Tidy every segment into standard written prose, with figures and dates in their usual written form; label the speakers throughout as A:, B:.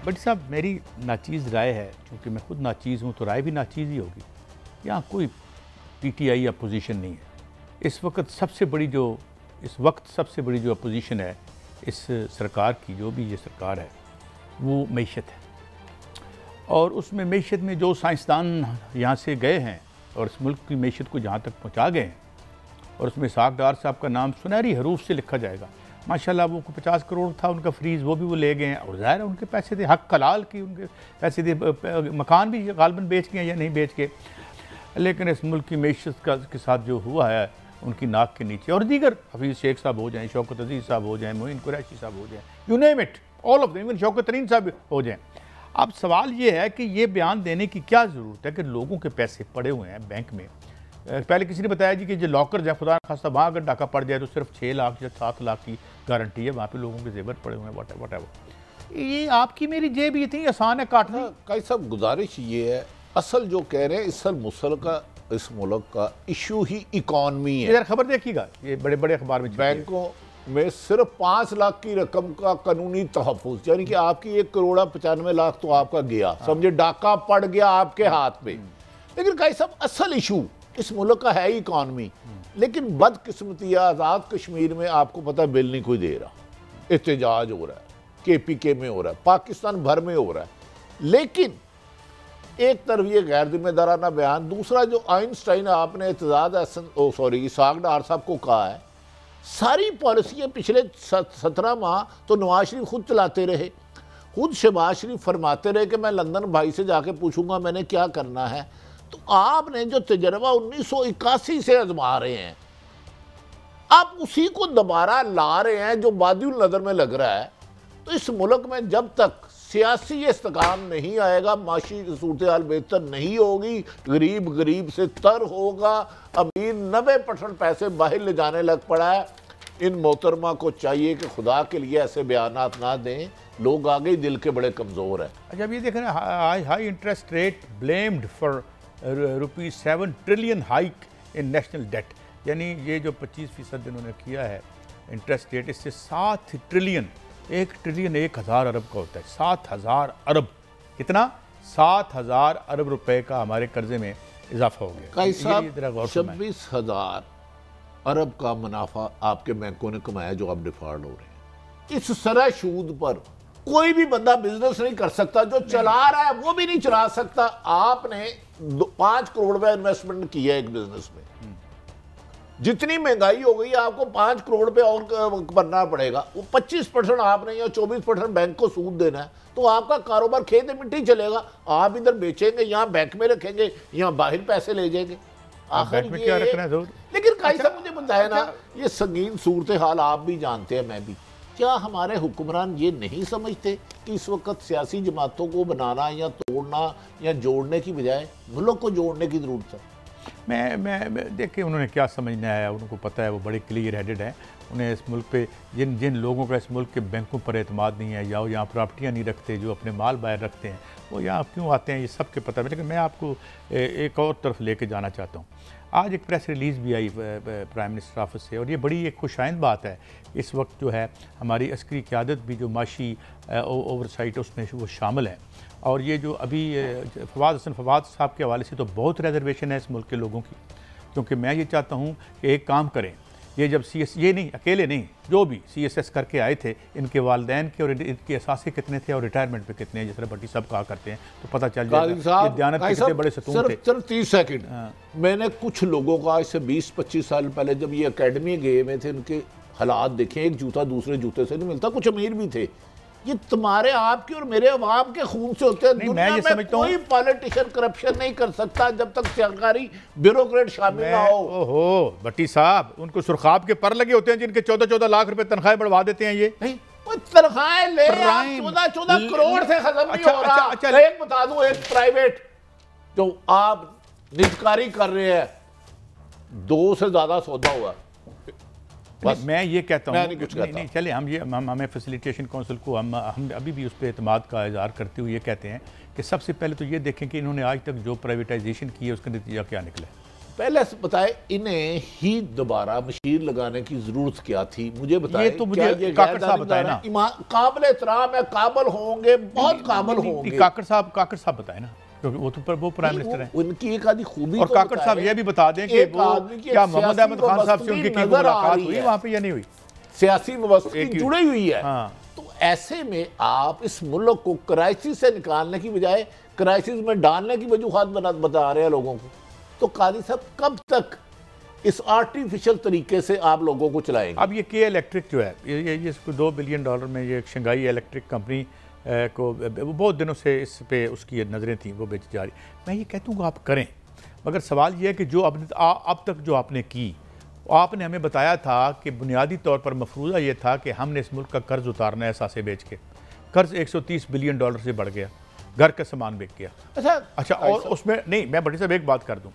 A: But साहब मेरी नाचीज़ राय है, क्योंकि मैं खुद नाचीज़ हूँ तो राय भी नाचीज़ ही होगी। यहाँ कोई पीटीआई अपोजिशन नहीं है। इस वक्त सबसे बड़ी जो अपोजिशन है इस सरकार की, जो भी ये सरकार है, वो मईशत है। और उसमें मईशत में जो साइंसदान यहाँ से गए हैं और इस मुल्क की मईशत को जहाँ तक पहुँचा गए हैं, और उसमें इसहाक डार साहब का नाम सुनहरी हरूफ से लिखा जाएगा। माशाल्लाह वो 50 करोड़ था उनका फ्रीज़, वो ले गए हैं, और ज़ाहिर है उनके पैसे थे, हक कलाल की उनके पैसे थे। मकान भी गालबन बेच गए या नहीं बेच के, लेकिन इस मुल्क की मईशत के साथ जो हुआ है उनकी नाक के नीचे, और दीगर हफीज़ शेख साहब हो जाएं, शौकत अजीज़ साहब हो जाएं, मोइन कुरैशी साहब हो जाएं, you name it, all of them, even Shaukat तरीन साहब हो जाएं। अब सवाल ये है कि ये बयान देने की क्या ज़रूरत है कि लोगों के पैसे पड़े हुए हैं बैंक में। पहले किसी ने बताया जी कि जो लॉकर है, खुदा खास्ता वहाँ अगर डाका पड़ जाए तो सिर्फ 6 लाख या 7 लाख की गारंटी है, वहाँ पे लोगों के जेवर पड़े हुए हैं, वट एवर। ये आपकी मेरी जेब इतनी आसान है काटना।
B: कई सब गुजारिश ये है, असल जो कह रहे हैं इस मुल्क का इशू ही इकॉनमी है।
A: यार खबर देखिएगा, ये बड़े बड़े अखबार में
B: बैंकों में सिर्फ 5 लाख की रकम का कानूनी तहफ़्फ़ुज़, यानी कि आपकी 1 करोड़ 95 लाख तो आपका गया, समझे, डाका पड़ गया आपके हाथ में। लेकिन कई सब असल इशू इस मुल्क का है ही इकॉनमी। लेकिन बदकिस्मती आज़ाद कश्मीर में आपको पता है बिल नहीं कोई दे रहा, एहतजाज हो रहा है, KPK में हो रहा है, पाकिस्तान भर में हो रहा है। लेकिन एक तरफ ये गैर जिम्मेदाराना बयान, दूसरा जो आइंस्टाइन आपने इसहाक डार साहब को कहा है, सारी पॉलिसियाँ पिछले 17 माह तो नवाज शरीफ खुद चलाते रहे, खुद शहबाज शरीफ फरमाते रहे कि मैं लंदन भाई से जाके पूछूंगा मैंने क्या करना है। तो आपने जो तजर्बा 1981 से आजमा रहे हैं, आप उसी को दोबारा ला रहे हैं जो बादिउल नज़र में लग रहा है। तो इस मुल्क में जब तक सियासी इस्तेकाम नहीं आएगा, माशी सूरत हाल बेहतर नहीं होगी, गरीब से तर होगा, अमीर 90% पैसे बाहर ले जाने लग पड़ा है। इन मोहतरमा को चाहिए कि खुदा के लिए ऐसे बयानात ना दें, लोग आगे दिल के बड़े कमज़ोर हैं।
A: अच्छा, अब ये देखें ना, high interest rate blamed for ₹7 trillion hike in national debt, यानी ये जो 25% इन्होंने किया है इंटरेस्ट रेट, इससे 7 ट्रिलियन, 1 ट्रिलियन 1000 अरब का होता है, 7000 अरब, कितना, 7000 अरब रुपए का हमारे कर्जे में इजाफा हो गया।
B: 26,000 अरब का मुनाफा आपके बैंकों ने कमाया जो अब डिफॉल्ट हो रहे हैं। इस सरह सूद पर कोई भी बंदा बिजनेस नहीं कर सकता, जो चला रहा है वो भी नहीं चला सकता। आपने 5 करोड़ रुपया इन्वेस्टमेंट किया एक बिजनेस में, जितनी महंगाई हो गई आपको 5 करोड़ रुपये और भरना पड़ेगा। वो 25% आपने या 24% बैंक को सूद देना है, तो आपका कारोबार खेत मिट्टी चलेगा। आप इधर बेचेंगे, यहाँ बैंक में रखेंगे, यहाँ बाहर पैसे ले जाएंगे, आखिर में क्या रखना है। लेकिन कई सब मुझे बताया ना, ये संगीन सूरत हाल आप भी जानते हैं, मैं भी। क्या हमारे हुक्मरान ये नहीं समझते कि इस वक्त सियासी जमातों को बनाना या तोड़ना या जोड़ने की बजाय मुल्क को जोड़ने की ज़रूरत है?
A: मैं देखिए उन्होंने क्या समझना है, उनको पता है, वो बड़े क्लियर हेडेड हैं। उन्हें इस मुल्क पे जिन लोगों का इस मुल्क के बैंकों पर एतमाद नहीं है, या वो यहाँ प्रॉपर्टियाँ नहीं रखते, जो अपने माल बाहर रखते हैं, वो यहाँ क्यों आते हैं, ये सब के पता है। लेकिन मैं आपको एक और तरफ लेके जाना चाहता हूँ। आज एक प्रेस रिलीज़ भी आई प्राइम मिनिस्टर ऑफिस से, और ये बड़ी एक खुशाइंद बात है। इस वक्त जो है हमारी अस्करी क़यादत भी जो माशी ओवरसाइट उसमें वो शामिल है, और ये जो अभी फवाद साहब के हवाले से तो बहुत रिजर्वेशन है इस मुल्क के लोगों की। क्योंकि मैं ये चाहता हूँ कि एक काम करें, ये जब ये नहीं अकेले नहीं, जो भी CSS करके आए थे, इनके वालदैन के और इनके असासे कितने थे और रिटायरमेंट पे कितने हैं, जिस तरह भट्टी साहब कहा करते हैं, तो पता चल जाएगा ये दयानत के कितने बड़े सतून थे।
B: सिर्फ 30 सेकंड, मैंने कुछ लोगों का आज से 20-25 साल पहले जब ये अकेडमी गए हुए थे, उनके हालात देखे, एक जूता दूसरे जूते से नहीं मिलता, कुछ अमीर भी थे। ये तुम्हारे आपके और मेरे अवाम के खून से होते हैं। दुनिया में कोई पॉलिटिशियन करप्शन नहीं कर सकता जब तक सरकारी ब्यूरोक्रेट शामिल ना हो।
A: ओहो भट्टी साहब, उनको सुरखाब के पर लगे होते हैं जिनके 14-14 लाख रुपए तनख्वाहें बढ़वा देते हैं। ये
B: नहीं, तनख्वाहें ले 14 करोड़ से खत्म नहीं हो रहा। एक बता दूं, एक प्राइवेट जो आप निजकारी कर रहे हैं, 2 से ज्यादा सौदा हुआ।
A: मैं ये कहता हूँ नहीं चले, हमें फैसिलिटेशन काउंसिल को हम अभी भी उस पर एतमाद का इजहार करते हुए ये कहते हैं कि सबसे पहले तो ये देखें कि इन्होंने आज तक जो प्राइवेटाइजेशन की है उसका नतीजा क्या निकला है।
B: पहले से बताए इन्हें ही दोबारा मशीन लगाने की जरूरत क्या थी? मुझे बताएं।
A: ये तो मुझे काकड़ साहब बताए ना।
B: काबिल एहतराम है, काबिल होंगे, बहुत काबिल होंगे।
A: काकड़ साहब बताए ना, क्योंकि वो तो वो प्राइम मिनिस्टर है।
B: उनकी एक आधी खूबी।
A: और
B: तो
A: काकड़ साहब ये भी बता दें कि वो क्या मोहम्मद अहमद खान साहब से उनकी मुलाकात हुई वहां पे या नहीं हुई?
B: सियासी व्यवस्था जुड़ी हुई है।
A: हाँ।
B: तो ऐसे में आप इस मुल्क को क्राइसिस से निकालने की बजाय क्राइसिस में डालने की वजूहात बता रहे हैं लोगों को। तो कादी साहब कब तक इस आर्टिफिशियल तरीके से आप लोगों को चलाएंगे? अब
A: ये के इलेक्ट्रिक जो है, ये इसको $2 बिलियन में ये शंघाई इलेक्ट्रिक कंपनी को बहुत दिनों से इस पे उसकी नज़रें थी, वो बेच जा रही। मैं ये कहता हूँ आप करें, मगर सवाल ये है कि जो अब तक जो आपने की, आपने हमें बताया था कि बुनियादी तौर पर मफरूज़ा ये था कि हमने इस मुल्क का कर्ज उतारना है सासे बेच के। कर्ज $130 बिलियन से बढ़ गया, घर का सामान बिक गया। अच्छा और उसमें नहीं, मैं बड़ी साहब एक बात कर दूं,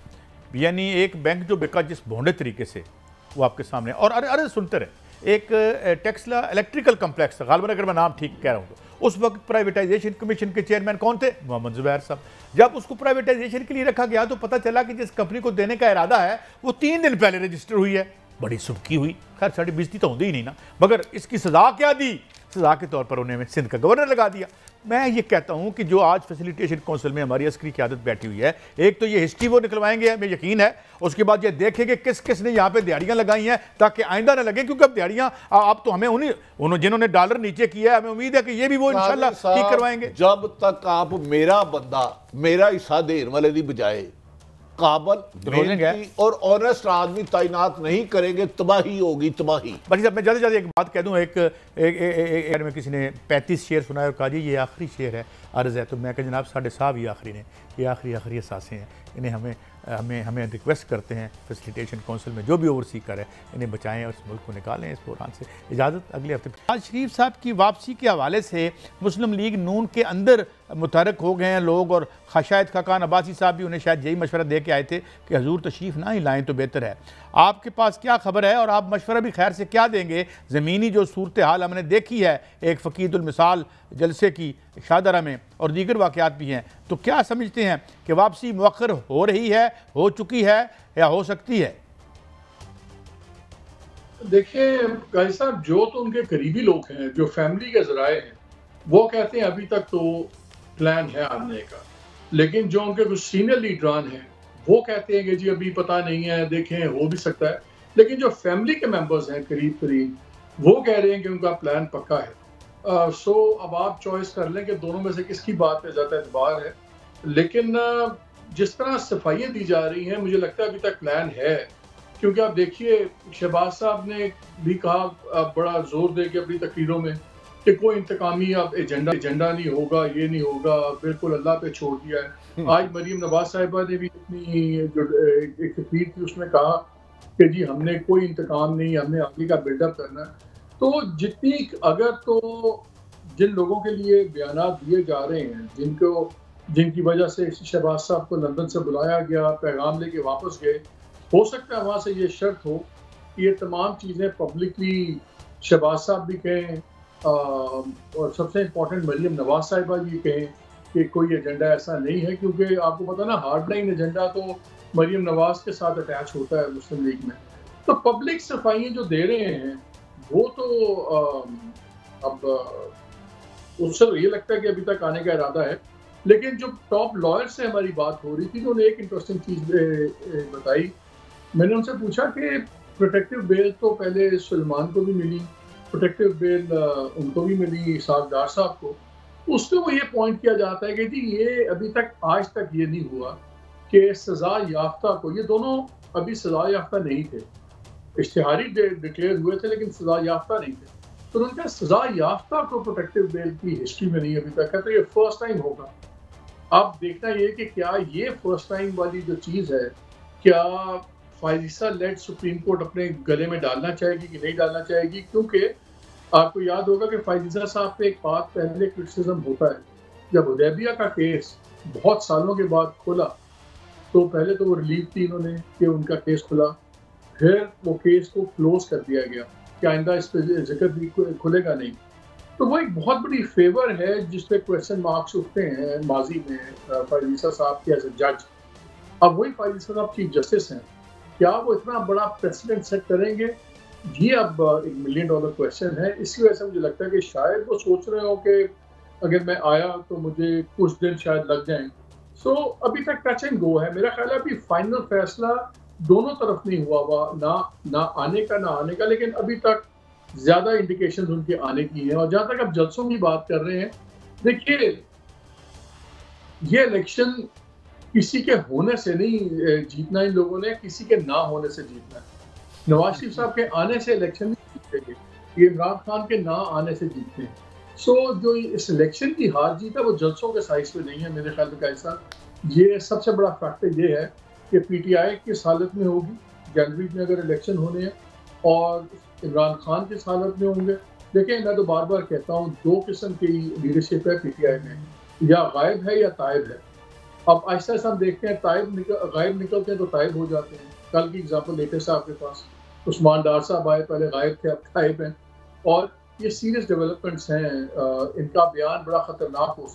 A: यानी एक बैंक जो बिका जिस भोंडे तरीके से, वो आपके सामने। और अरे सुनते रहे, एक टेक्सला इलेक्ट्रिकल कम्प्लेक्स था, गालिबन अगर मैं नाम ठीक कह रहा हूँ तो उस वक्त प्राइवेटाइजेशन कमीशन के चेयरमैन कौन थे? मोहम्मद जुबैर साहब। जब उसको प्राइवेटाइजेशन के लिए रखा गया तो पता चला कि जिस कंपनी को देने का इरादा है वो 3 दिन पहले रजिस्टर हुई है। बड़ी सुबकी हुई। खैर साड़ी बेइज्जती तो होती ही नहीं ना, मगर इसकी सजा क्या दी? सजा के तौर पर उन्हें सिंध का गवर्नर लगा दिया। मैं ये कहता हूं कि जो आज फैसिलिटेशन काउंसिल में हमारी अस्करी क़यादत बैठी हुई है, एक तो ये हिस्ट्री वो निकलवाएंगे, हमें यकीन है। उसके बाद ये देखेंगे किस किस ने यहाँ पे दिहाड़ियाँ लगाई हैं, ताकि आइंदा ना लगे, क्योंकि अब दिहाड़ियाँ आप तो हमें उन्होंने जिन्होंने डॉलर नीचे किया है, हमें उम्मीद है कि ये भी वो इंशाल्लाह ठीक करवाएंगे।
B: जब तक आप मेरा बंदा मेरा हिस्सा देने वाले की बजाय काबल और ऑनेस्ट आदमी तैनात नहीं करेंगे, तबाही होगी, तबाही।
A: बल्कि जब मैं जल्दी जल्दी एक बात कह दूं, एक में किसी ने 35 शेयर सुनाया और कहा जी ये आखिरी शेयर है, अर्ज़ है। तो मैं कहा जनाब साढ़े साहब ये आखिरी ने, ये आखिरी एहसासें हैं, इन्हें हमें रिक्वेस्ट करते हैं फैसिलिटेशन काउंसिल में जो भी ओवरसी कर है, इन्हें बचाएं और इस मुल्क को निकालें इस बहरान से। इजाज़त अगले हफ्ते। नवाज शरीफ साहब की वापसी के हवाले से मुस्लिम लीग नून के अंदर मुतहरक हो गए हैं लोग, और शायद खाकान अब्बासी साहब भी उन्हें शायद यही मशवरा दे के आए थे कि हजूर तशरीफ़ ना ही लाएँ तो बेहतर है। आपके पास क्या खबर है और आप मशवरा भी खैर से क्या देंगे? ज़मीनी जो सूरत हाल हमने देखी है, एक फ़कीदुल मिसाल जलसे की शाहदरा में और दीगर वाक़यात भी हैं, तो क्या समझते हैं कि वापसी मुअख्खर हो रही है, हो चुकी है या हो सकती है?
C: देखिए काजी साहब, जो तो उनके करीबी लोग हैं, जो फैमिली के ज़राए हैं, वो कहते हैं अभी तक तो प्लान है आने का, लेकिन जो उनके कुछ सीनियर लीडरान हैं वो कहते हैं कि जी अभी पता नहीं है, देखें हो भी सकता है। लेकिन जो फैमिली के मेंबर्स हैं करीब वो कह रहे हैं कि उनका प्लान पक्का है। सो अब आप चॉइस कर लें कि दोनों में से किसकी बात पे ज़्यादा एतबार है। लेकिन जिस तरह सफाइयाँ दी जा रही हैं, मुझे लगता है अभी तक प्लान है, क्योंकि आप देखिए शहबाज साहब ने भी कहा बड़ा जोर दे के अपनी तकरीरों में कि कोई इंतकामी अब एजेंडा नहीं होगा, ये नहीं होगा, बिल्कुल अल्लाह पे छोड़ दिया है। आज मरीम नवाज साहिबा ने भी अपनी जो एक तकरीर थी उसमें कहा कि जी हमने कोई इंतकाम नहीं, हमने आगे का बिल्डअप करना है। तो जितनी अगर तो जिन लोगों के लिए बयानात दिए जा रहे हैं, जिनकी वजह से शहबाज साहब को लंदन से बुलाया गया, पैगाम लेके वापस गए, हो सकता है वहाँ से ये शर्त हो कि ये तमाम चीज़ें पब्लिकली शहबाज साहब भी कहें और सबसे इम्पोर्टेंट मरीम नवाज साहिबा भी कहें कि कोई एजेंडा ऐसा नहीं है, क्योंकि आपको पता ना हार्ड लाइन एजेंडा तो मरीम नवाज के साथ अटैच होता है मुस्लिम लीग में। तो पब्लिक सफाइयाँ जो दे रहे हैं वो तो अब उससे तो ये लगता है कि अभी तक आने का इरादा है। लेकिन जो टॉप लॉयर से हमारी बात हो रही थी तो उन्होंने एक इंटरेस्टिंग चीज़ बताई। मैंने उनसे पूछा कि प्रोटेक्टिव बेल तो पहले सलमान को भी मिली, प्रोटेक्टिव बेल उनको भी मिली, सागदार साहब को। उसमें वो ये पॉइंट किया जाता है कि जी ये अभी तक आज तक ये नहीं हुआ कि सज़ा याफ्ता को, ये दोनों अभी सज़ा याफ्ता नहीं थे, इश्तिहारी डिक्लेयर हुए थे लेकिन सज़ा याफ्ता नहीं थे। तो उनका सज़ा याफ्ता को प्रोटेक्टिव बेल की हिस्ट्री में नहीं अभी तक है, तो ये फर्स्ट टाइम होगा। अब देखना ये कि क्या ये फर्स्ट टाइम वाली जो चीज़ है, क्या फायज़ा लेड सुप्रीम कोर्ट अपने गले में डालना चाहेगी कि नहीं डालना चाहेगी? क्योंकि आपको याद होगा कि फायज़ा साहब पे एक बात पहले क्रिटिसिज्म होता है, जब हुदैबिया का केस बहुत सालों के बाद खुला तो पहले तो वो रिलीफ थी इन्होंने कि उनका केस खुला, फिर वो केस को क्लोज कर दिया गया कि आइंदा इस पर जिक्र भी खुलेगा नहीं। तो वो एक बहुत बड़ी फेवर है जिस पे क्वेश्चन मार्क्स उठते हैं माजी में फायज़ा साहब के एज ए जज। अब वही फायज़ा साहब चीफ जस्टिस हैं, क्या वो इतना बड़ा प्रेसिडेंट सेट करेंगे? ये अब एक $1 मिलियन क्वेश्चन है। इसकी वजह से मुझे लगता है कि शायद वो सोच रहे हो कि अगर मैं आया तो मुझे कुछ दिन शायद लग जाएं। सो अभी तक टच एंड गो है। मेरा ख्याल है अभी फाइनल फैसला दोनों तरफ नहीं हुआ ना आने का, लेकिन अभी तक ज़्यादा इंडिकेशंस उनके आने की हैं। और जहाँ तक आप जलसों की बात कर रहे हैं, देखिए ये इलेक्शन किसी के होने से नहीं जीतना इन लोगों ने, किसी के ना होने से जीतना है। नवाज शरीफ साहब के आने से इलेक्शन नहीं जीतेंगे, ये इमरान खान के ना आने से जीतते हैं। सो जो इस इलेक्शन की हार जीत है वो जलसों के साइज पे नहीं है मेरे ख्याल में। कैसा ये सबसे बड़ा फैक्टर ये है कि पीटीआई किस हालत में होगी जनवरी में अगर इलेक्शन होने हैं, और इमरान खान किस हालत में होंगे। देखिए मैं तो बार बार कहता हूँ, दो किस्म की लीडरशिप है पीटीआई में, या गायब है या तायब है। अब आहिस्ता आहिस्ता हम देखते हैं गायब निकलते हैं तो तायब हो जाते हैं। कल की एग्जाम्पल लेटेस्ट है आपके पास, उस्मान डार साहब आए, पहले गायब थे अब तायब हैं। और ये सीरियस डेवलपमेंट्स हैं, इनका बयान बड़ा खतरनाक हो सकता है।